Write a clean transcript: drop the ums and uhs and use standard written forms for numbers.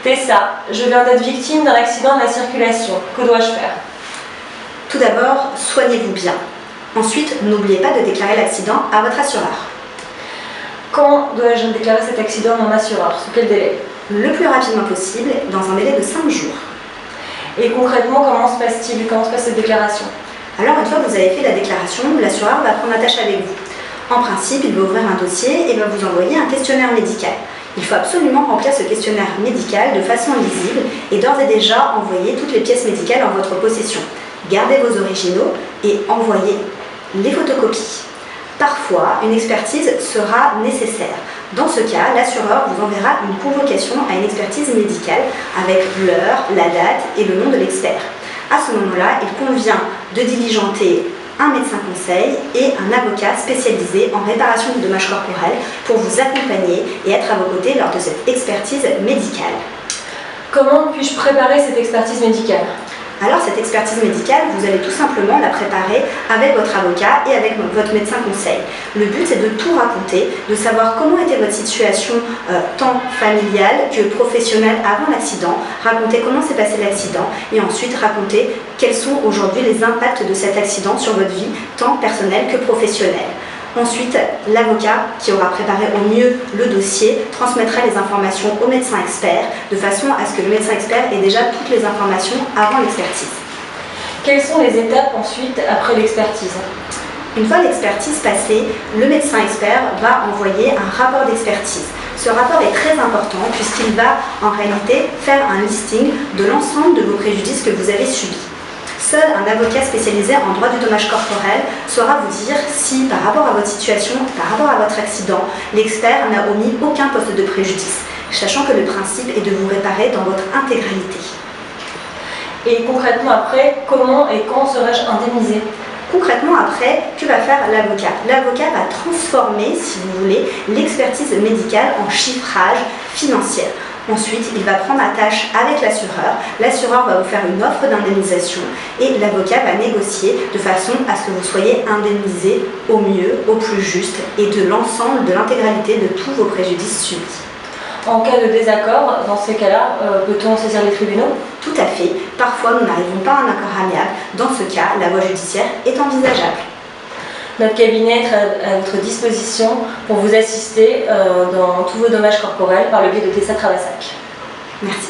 Tessa, je viens d'être victime d'un accident de la circulation. Que dois-je faire? Tout d'abord, soignez-vous bien. Ensuite, n'oubliez pas de déclarer l'accident à votre assureur. Quand dois-je déclarer cet accident à mon assureur? Sous quel délai? Le plus rapidement possible, dans un délai de 5 jours. Et concrètement, comment se passe-t-il? Comment se passe cette déclaration? Alors, une fois que vous avez fait la déclaration, l'assureur va prendre attache avec vous. En principe, il va ouvrir un dossier et va vous envoyer un questionnaire médical. Il faut absolument remplir ce questionnaire médical de façon lisible et d'ores et déjà envoyer toutes les pièces médicales en votre possession. Gardez vos originaux et envoyez les photocopies. Parfois, une expertise sera nécessaire. Dans ce cas, l'assureur vous enverra une convocation à une expertise médicale avec l'heure, la date et le nom de l'expert. À ce moment-là, il convient de diligenter un médecin conseil et un avocat spécialisé en réparation du dommage corporel pour vous accompagner et être à vos côtés lors de cette expertise médicale. Comment puis-je préparer cette expertise médicale? Alors cette expertise médicale, vous allez tout simplement la préparer avec votre avocat et avec votre médecin conseil. Le but c'est de tout raconter, de savoir comment était votre situation tant familiale que professionnelle avant l'accident, raconter comment s'est passé l'accident et ensuite raconter quels sont aujourd'hui les impacts de cet accident sur votre vie tant personnelle que professionnelle. Ensuite, l'avocat qui aura préparé au mieux le dossier transmettra les informations au médecin expert de façon à ce que le médecin expert ait déjà toutes les informations avant l'expertise. Quelles sont les étapes ensuite après l'expertise? Une fois l'expertise passée, le médecin expert va envoyer un rapport d'expertise. Ce rapport est très important puisqu'il va en réalité faire un listing de l'ensemble de vos préjudices que vous avez subis. Seul un avocat spécialisé en droit du dommage corporel saura vous dire si, par rapport à votre situation, par rapport à votre accident, l'expert n'a omis aucun poste de préjudice, sachant que le principe est de vous réparer dans votre intégralité. Et concrètement après, comment et quand serais-je indemnisée? Concrètement après, que va faire l'avocat? L'avocat va transformer, si vous voulez, l'expertise médicale en chiffrage financier. Ensuite, il va prendre attache avec l'assureur. L'assureur va vous faire une offre d'indemnisation et l'avocat va négocier de façon à ce que vous soyez indemnisé au mieux, au plus juste et de l'ensemble, de l'intégralité de tous vos préjudices subis. En cas de désaccord, dans ces cas-là, peut-on saisir les tribunaux? Tout à fait. Parfois, nous n'arrivons pas à un accord amiable. Dans ce cas, la voie judiciaire est envisageable. Notre cabinet est à votre disposition pour vous assister dans tous vos dommages corporels par le biais de Tessa Travassac. Merci.